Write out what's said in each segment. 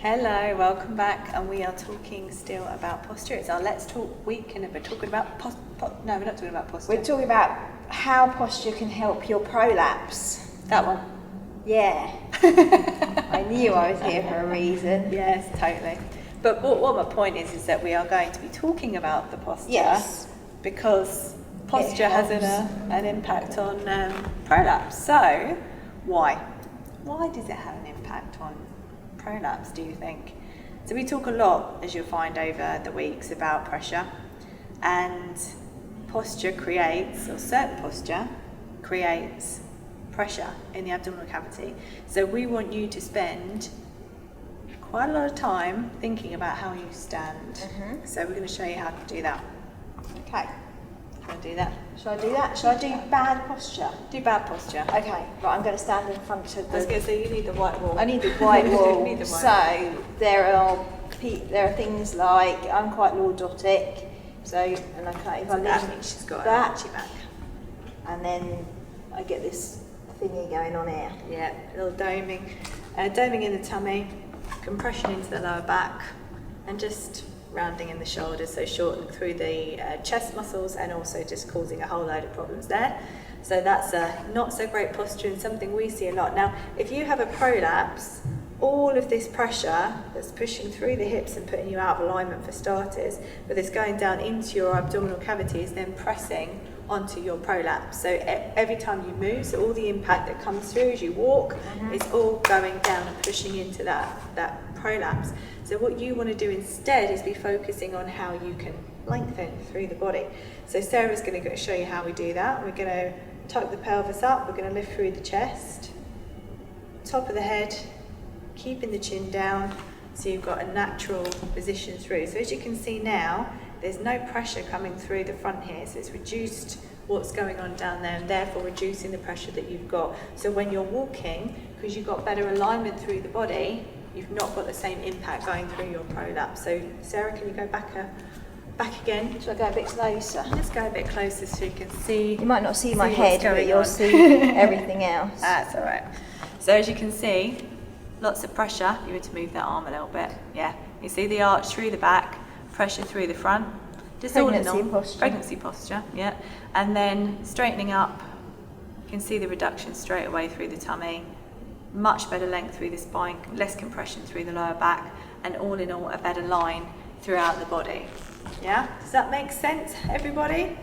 Hello, welcome back, and we are talking still about posture. It's our Let's Talk week, and we're talking about no, we're not talking about posture. We're talking about how posture can help your prolapse. That one. Yeah. I knew I was here for a reason. Yes, totally. But what my point is that we are going to be talking about the posture. Yes. Because posture has an impact on prolapse. So, why? Why does it have an impact on prolapse, do you think? So we talk a lot, as you'll find over the weeks, about pressure, and posture creates, or certain posture creates pressure in the abdominal cavity. So we want you to spend quite a lot of time thinking about how you stand. So we're going to show you how to do that. Okay. Can I do that? Shall I do that? Shall I do bad posture? Do bad posture. Okay, right, I'm going to stand in front of I was going to say, you need the white wall. I need the white wall. You need the white wall. So there are things like, I'm quite lordotic, so, and if I lean she's got that, her back. and then I get this thingy going on here. Yeah, a little doming in the tummy, compression into the lower back, and just rounding in the shoulders, so shortening through the chest muscles, and also just causing a whole load of problems there. So that's a not so great posture, and something we see a lot. Now, if you have a prolapse, all of this pressure that's pushing through the hips and putting you out of alignment for starters, but it's going down into your abdominal cavity, is then pressing onto your prolapse. So every time you move, so all the impact that comes through as you walk is all going down and pushing into that prolapse. So what you want to do instead is be focusing on how you can lengthen through the body. So Sarah's going to show you how we do that. We're going to tuck the pelvis up, we're going to lift through the chest, top of the head, keeping the chin down, so you've got a natural position through. So as you can see now, there's no pressure coming through the front here, so it's reduced what's going on down there, and therefore reducing the pressure that you've got. So when you're walking, because you've got better alignment through the body, you've not got the same impact going through your prolapse. So Sarah, can you go back again? Shall I go a bit closer? Let's go a bit closer so you can see. You might not see my head, but going you'll on. see everything else. That's all right. So as you can see, lots of pressure. You want to move that arm a little bit. Yeah. You see the arch through the back, pressure through the front. Just Pregnancy all in all, posture. pregnancy posture, yeah. And then straightening up, you can see the reduction straight away through the tummy. Much better length through the spine, less compression through the lower back, and all in all, a better line throughout the body. Yeah? Does that make sense, everybody?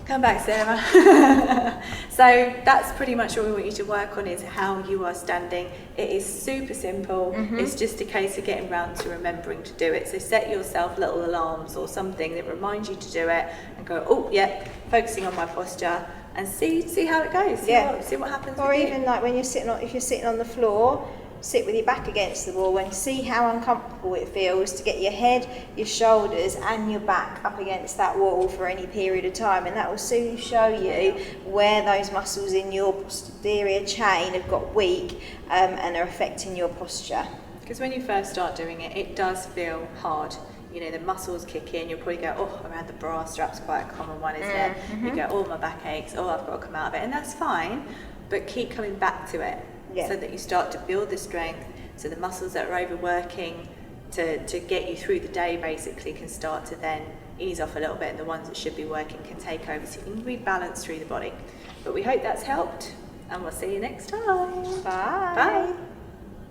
Come back, Sarah. So that's pretty much what we want you to work on, is how you are standing. It is super simple. It's just a case of getting round to remembering to do it. So set yourself little alarms or something that reminds you to do it, and go, oh yeah, focusing on my posture, and see how it goes. See what happens. Or with even you. like when you're sitting on, if you're sitting on the floor, sit with your back against the wall and see how uncomfortable it feels to get your head, your shoulders and your back up against that wall for any period of time, and that will soon show you where those muscles in your posterior chain have got weak and are affecting your posture. Because when you first start doing it, it does feel hard. You know, the muscles kick in, you'll probably go, oh, around the bra strap's quite a common one, isn't it? You go, oh, my back aches, oh, I've got to come out of it, and that's fine, but keep coming back to it. Yeah. So that you start to build the strength, so the muscles that are overworking to get you through the day basically can start to then ease off a little bit, and the ones that should be working can take over, so you can rebalance through the body. But we hope that's helped, and we'll see you next time. Bye. Bye.